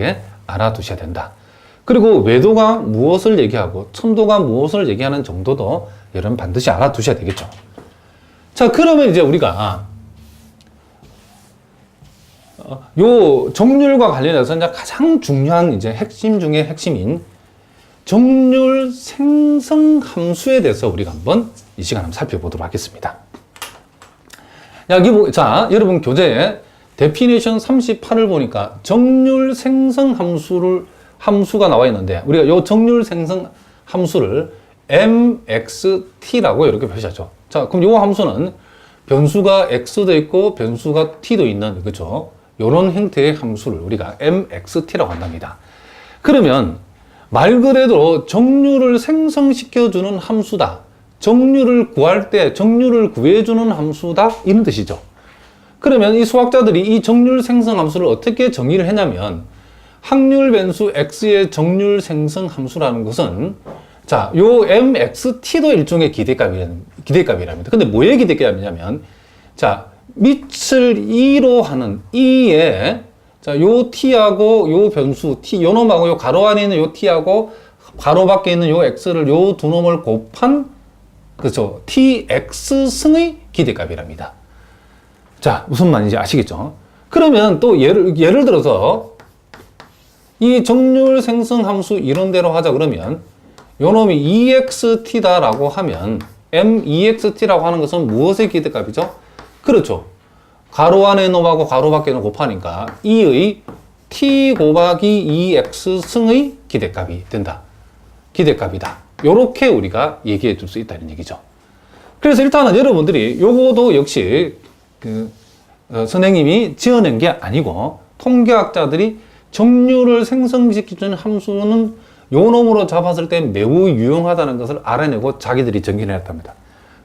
꼼꼼하게 알아두셔야 된다. 그리고 외도가 무엇을 얘기하고 첨도가 무엇을 얘기하는 정도도 여러분 반드시 알아두셔야 되겠죠. 자, 그러면 이제 우리가 요 정률과 관련해서 이제 가장 중요한 이제 핵심 중에 핵심인 정률 생성 함수에 대해서 우리가 한번 이 시간 한번 살펴보도록 하겠습니다. 자, 여러분 교재에 데피니션 38을 보니까 정률 생성 함수가 나와 있는데 우리가 요 정률 생성 함수를 mxt라고 이렇게 표시하죠. 자, 그럼 요 함수는 변수가 x도 있고 변수가 t도 있는, 그렇죠? 요런 형태의 함수를 우리가 mxt라고 한답니다. 그러면 말 그대로 정률을 생성시켜주는 함수다. 정률을 구할 때 정률을 구해주는 함수다. 이런 뜻이죠. 그러면 이 수학자들이 이 정률 생성 함수를 어떻게 정의를 했냐면 확률 변수 x의 정률 생성 함수라는 것은 자, 요 mxt도 일종의 기대값이랍니다. 근데 뭐의 기대값이냐면 자, 밑을 2로 하는 2에 자, 요 t하고 요 변수 t, 요 놈하고 요 가로 안에 있는 요 t하고 가로 밖에 있는 요 x를 요 두 놈을 곱한 그렇죠. tx승의 기대값이랍니다. 자, 무슨 말인지 아시겠죠? 그러면 또 예를 들어서 이 정률 생성 함수 이론대로 하자 그러면 요 놈이 ext다라고 하면 mext라고 하는 것은 무엇의 기대값이죠? 그렇죠. 가로 안에 놈하고 가로 밖에 놈 곱하니까 2의 t 곱하기 2x 승의 기대값이 된다. 기대값이다. 요렇게 우리가 얘기해 줄 수 있다는 얘기죠. 그래서 일단은 여러분들이 요거도 역시 선생님이 지어낸 게 아니고 통계학자들이 정률을 생성시키는 함수는 요 놈으로 잡았을 때 매우 유용하다는 것을 알아내고 자기들이 정의를 했답니다.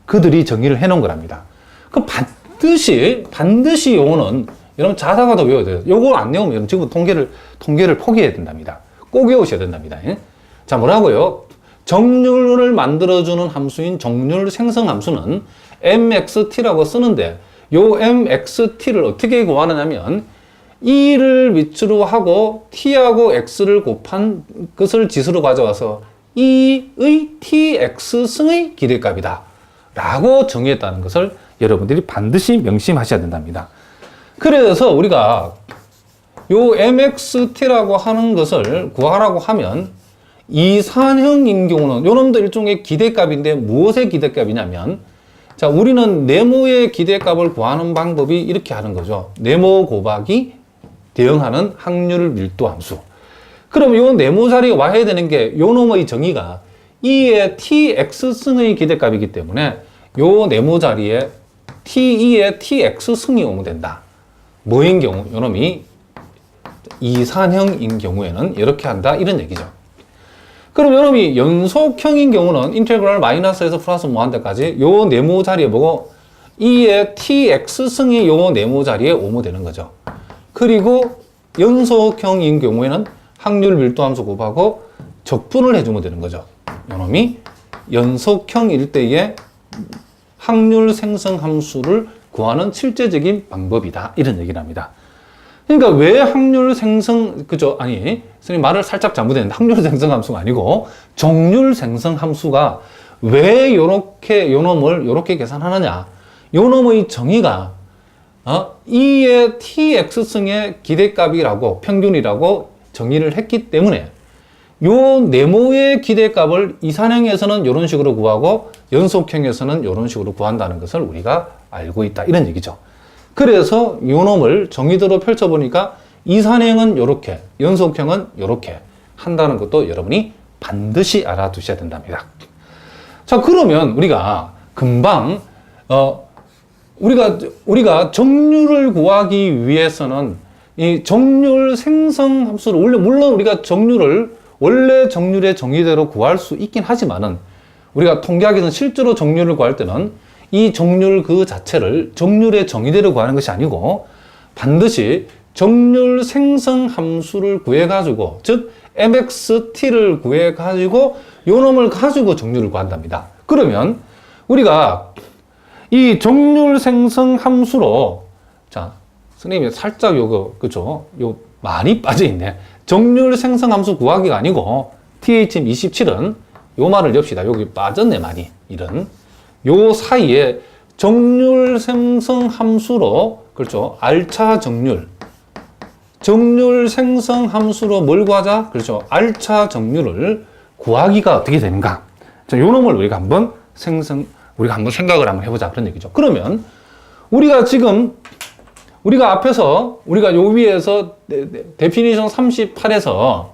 그들이 정의를 해놓은 거랍니다. 그럼 반드시 요거는 여러분 자다가도 외워야 돼요. 요거 안 외우면 여러분 지금 통계를 포기해야 된답니다. 꼭 외우셔야 된답니다. 예? 자, 뭐라고요? 정률을 만들어주는 함수인 정률 생성 함수는 mxt라고 쓰는데 요 mxt를 어떻게 구하느냐면 2를 밑으로 하고 t하고 x를 곱한 것을 지수로 가져와서 2의 tx승의 기대값이다 라고 정의했다는 것을 여러분들이 반드시 명심하셔야 된답니다. 그래서 우리가 요 mxt라고 하는 것을 구하라고 하면 이산형인 경우는 요놈도 일종의 기대값인데 무엇의 기대값이냐면 자, 우리는 네모의 기대값을 구하는 방법이 이렇게 하는 거죠. 네모 곱하기 대응하는 확률 밀도 함수. 그럼 요 네모 자리에 와야 되는 게 요 놈의 정의가 2의 tx승의 기대값이기 때문에 요 네모 자리에 t2의 tx승이 오면 된다. 뭐인 경우? 요 놈이 이산형인 경우에는 이렇게 한다. 이런 얘기죠. 그럼 요 놈이 연속형인 경우는 인테그랄 마이너스에서 플러스 무한대까지 요 네모 자리에 보고 2의 tx승이 요 네모 자리에 오면 되는 거죠. 그리고 연속형인 경우에는 확률 밀도 함수 곱하고 적분을 해주면 되는 거죠. 요놈이 연속형일 때의 확률 생성 함수를 구하는 실제적인 방법이다. 이런 얘기를 합니다. 그러니까 왜 확률 생성, 그죠? 아니, 선생님 말을 살짝 잘못했는데 확률 생성 함수가 아니고 정률 생성 함수가 왜 요렇게, 요놈을 요렇게 계산하느냐. 요놈의 정의가 2의 tx승의 기대값이라고 평균이라고 정의를 했기 때문에 요 네모의 기대값을 이산형에서는 이런 식으로 구하고 연속형에서는 이런 식으로 구한다는 것을 우리가 알고 있다. 이런 얘기죠. 그래서 요 놈을 정의대로 펼쳐보니까 이산형은 이렇게, 연속형은 이렇게 한다는 것도 여러분이 반드시 알아두셔야 된답니다. 자, 그러면 우리가 금방 우리가 정률을 구하기 위해서는 이 정률 생성 함수를 물론 우리가 원래 정률의 정의대로 구할 수 있긴 하지만은 우리가 통계학에서는 실제로 정률을 구할 때는 이 정률 그 자체를 정률의 정의대로 구하는 것이 아니고 반드시 정률 생성 함수를 구해가지고 즉 mxt를 구해가지고 요 놈을 가지고 정률을 구한답니다. 그러면 우리가 이 정률 생성 함수로 자, 선생님이 살짝 요거 그죠? 요 많이 빠져 있네. 정률 생성함수 구하기가 아니고 THM27은 요 말을 엽시다. 여기 빠졌네 많이. 이런 요 사이에 정률 생성함수로 그렇죠. R차 정률 생성함수로 뭘 구하자? 그렇죠. R차 정률을 구하기가 어떻게 되는가? 자, 요 놈을 우리가 한번 생각을 한번 해보자. 그런 얘기죠. 그러면 우리가 앞에서 우리가 요 위에서 데피니션 38에서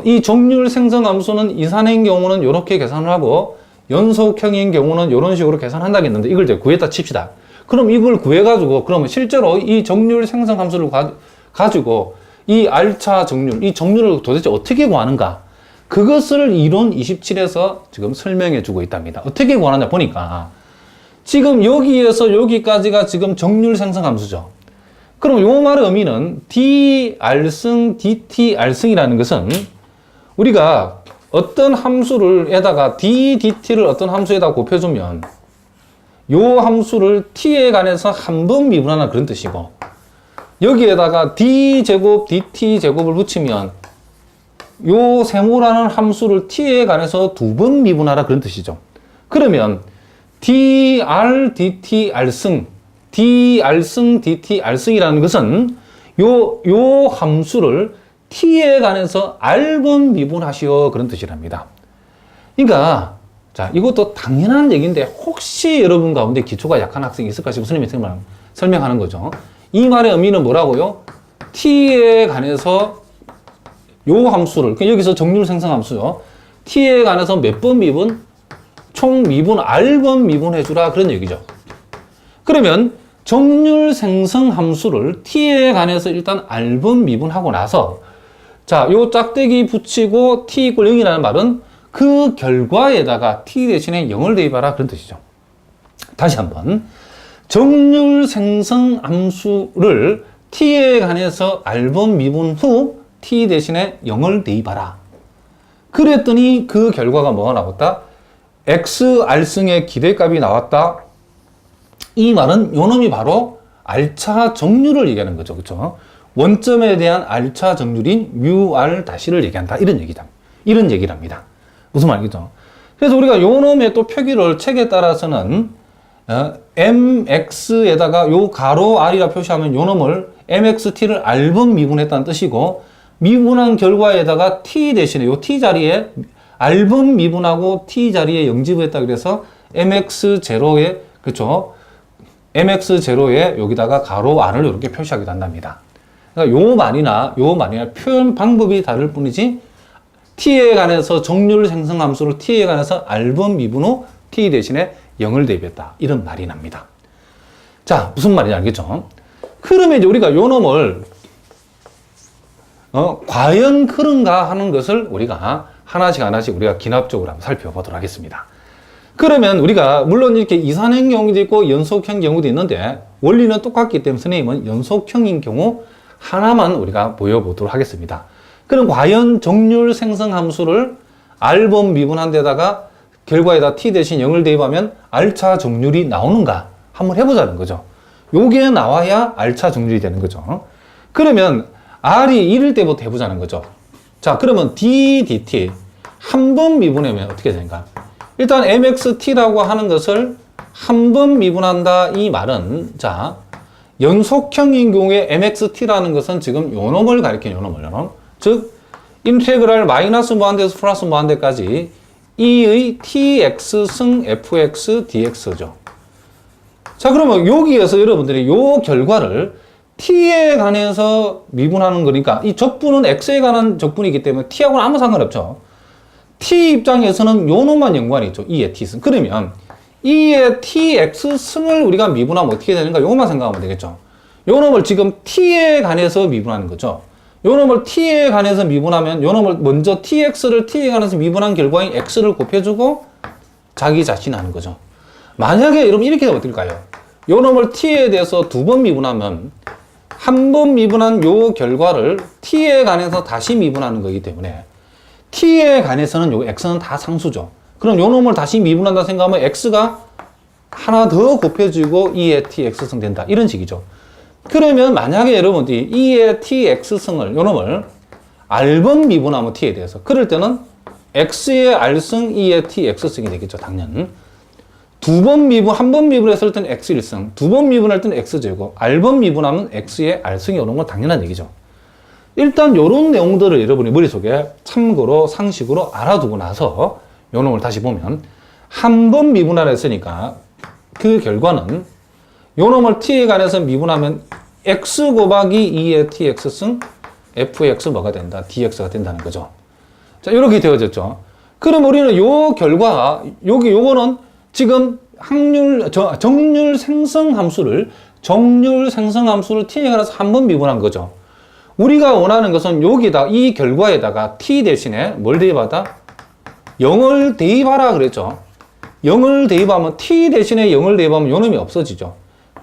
이 정률 생성 함수는 이산인 경우는 이렇게 계산을 하고 연속형인 경우는 이런 식으로 계산한다고 했는데 이걸 이제 구했다 칩시다. 그럼 이걸 구해가지고 그러면 실제로 이 정률 생성 함수를 가지고 이 R차 정률, 이 정률을 도대체 어떻게 구하는가? 그것을 이론 27에서 지금 설명해 주고 있답니다. 어떻게 구하느냐 보니까 지금 여기에서 여기까지가 지금 정률 생성 함수죠. 그럼 요 말의 의미는 dR승, dtR승이라는 것은 우리가 어떤 함수를에다가 ddt를 어떤 함수에다 곱해주면 요 함수를 t에 관해서 한 번 미분하는 그런 뜻이고 여기에다가 d제곱, dt제곱을 붙이면 요 세모라는 함수를 t에 관해서 두 번 미분하라 그런 뜻이죠. 그러면 dr, dtR승, dr승, dtR승이라는 것은 요 함수를 t에 관해서 r번 미분하시오 그런 뜻이랍니다. 그러니까 자 이것도 당연한 얘기인데 혹시 여러분 가운데 기초가 약한 학생이 있을까 싶어 선생님이 설명하는 거죠. 이 말의 의미는 뭐라고요? t에 관해서 요 함수를 여기서 정률 생성 함수요. t에 관해서 몇 번 미분? 총 미분 r번 미분해주라 그런 얘기죠. 그러면 정률 생성 함수를 t에 관해서 일단 r번 미분하고 나서 자, 요 짝대기 붙이고 t = 0이라는 말은 그 결과에다가 t 대신에 0을 대입하라 그런 뜻이죠. 다시 한번 정률 생성 함수를 t에 관해서 r번 미분 후 t 대신에 0을 대입하라. 그랬더니 그 결과가 뭐가 나왔다? xr승의 기대값이 나왔다. 이 말은 요 놈이 바로 R차 정률을 얘기하는 거죠. 그렇죠? 원점에 대한 R차 정률인 μr 다시를 얘기한다. 이런 얘기랍니다. 무슨 말이죠? 그래서 우리가 요 놈의 또 표기를 책에 따라서는 mx에다가 요 가로 r이라 표시하면 요 놈을 mxt를 r번 미분했다는 뜻이고 미분한 결과에다가 t 대신에 요 t 자리에 r번 미분하고 t 자리에 0집했다 그래서 mx0에 그렇죠? mx0에 여기다가 가로 r을 이렇게 표시하기도 한답니다. 그러니까 요 말이나 표현 방법이 다를 뿐이지 t에 관해서 정률 생성 함수를 t에 관해서 r번 미분 후 t 대신에 0을 대입했다. 이런 말이 납니다. 자, 무슨 말인지 알겠죠? 그러면 이제 우리가 요 놈을 과연 그런가 하는 것을 우리가 하나씩 우리가 기납적으로 한번 살펴보도록 하겠습니다. 그러면 우리가 물론 이렇게 이산형 경우도 있고 연속형 경우도 있는데 원리는 똑같기 때문에 선생님은 연속형인 경우 하나만 우리가 보여보도록 하겠습니다. 그럼 과연 정률 생성 함수를 r번 미분한 데다가 결과에다 t 대신 0을 대입하면 R차 정률이 나오는가 한번 해보자는 거죠. 요게 나와야 R차 정률이 되는 거죠. 그러면 R이 1일 때부터 해보자는 거죠. 자, 그러면 d, dt 한 번 미분하면 어떻게 되는가? 일단 mxt라고 하는 것을 한 번 미분한다 이 말은 자 연속형인 경우에 mxt라는 것은 지금 요 놈을 가리키는 요 놈을 즉 인테그랄 마이너스 무한대에서 플러스 무한대까지 e의 tx 승 fx dx죠. 자 그러면 여기에서 여러분들이 요 결과를 t에 관해서 미분하는 거니까 이 적분은 x에 관한 적분이기 때문에 t하고는 아무 상관없죠. t 입장에서는 요 놈만 연관이 있죠. e의 t승. 그러면 e의 tx승을 우리가 미분하면 어떻게 되는가? 요것만 생각하면 되겠죠. 요 놈을 지금 t에 관해서 미분하는 거죠. 요 놈을 t에 관해서 미분하면 요 놈을 먼저 tx를 t에 관해서 미분한 결과인 x를 곱해주고 자기 자신 하는 거죠. 만약에 여러분 이렇게 되면 어떨까요? 요 놈을 t에 대해서 두 번 미분하면 한 번 미분한 요 결과를 t에 관해서 다시 미분하는 거기 때문에 t에 관해서는 요 x는 다 상수죠. 그럼 요 놈을 다시 미분한다 생각하면 x가 하나 더 곱해지고 2의 tx승 된다. 이런 식이죠. 그러면 만약에 여러분들이 2의 tx승을 요 놈을 R번 미분하면 t에 대해서. 그럴 때는 x의 r승, e의 t, x승이 되겠죠, 당연. 두 번 미분, 한 번 미분했을 때는 x 1승, 두 번 미분할 때는 x제곱, r번 미분하면 x의 r승이 오는 건 당연한 얘기죠. 일단 요런 내용들을 여러분이 머릿속에 참고로 상식으로 알아두고 나서 요 놈을 다시 보면 한 번 미분하라 했으니까 그 결과는 요 놈을 t에 관해서 미분하면 x 곱하기 2의 tx승 fx 뭐가 된다? dx가 된다는 거죠. 자, 이렇게 되어졌죠. 그럼 우리는 요 결과, 요거는 지금 정률 생성 함수를 t에 관해서 한 번 미분한 거죠. 우리가 원하는 것은 여기다, 이 결과에다가 t 대신에 뭘 대입하다? 0을 대입하라 그랬죠. 0을 대입하면, t 대신에 0을 대입하면 요 놈이 없어지죠.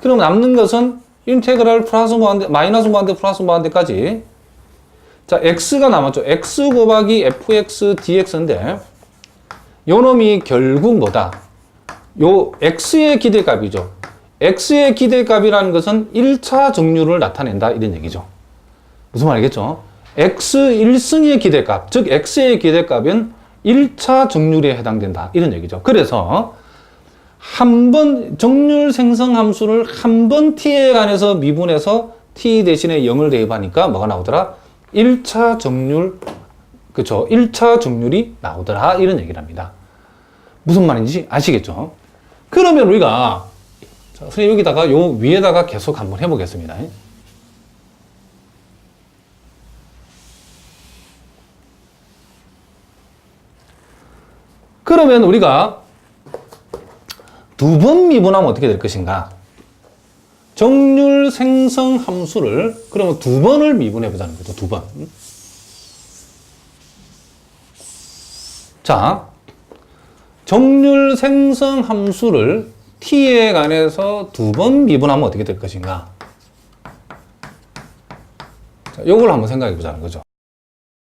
그럼 남는 것은 인테그랄 플러스 무한대, 마이너스 무한대, 플러스 무한대까지. 자, x가 남았죠. x 곱하기 fx dx인데, 요 놈이 결국 뭐다? 요 x의 기대값이죠. x의 기대값이라는 것은 1차 정률을 나타낸다, 이런 얘기죠. 무슨 말이겠죠? x 1승의 기대값, 즉 x의 기대값은 1차 정률에 해당된다, 이런 얘기죠. 그래서 한 번 정률 생성 함수를 한 번 t에 관해서 미분해서 t 대신에 0을 대입하니까 뭐가 나오더라? 1차 정률, 그쵸? 1차 정률이 나오더라, 이런 얘기를 합니다. 무슨 말인지 아시겠죠? 그러면 우리가, 자, 선생님 여기다가 요 위에다가 계속 한번 해보겠습니다. 그러면 우리가 두 번 미분하면 어떻게 될 것인가? 정률 생성 함수를 그러면 두 번을 미분해 보자는 거죠. 두 번. 자, 정률 생성 함수를 t에 관해서 두 번 미분하면 어떻게 될 것인가? 자, 요걸 한번 생각해 보자는 거죠.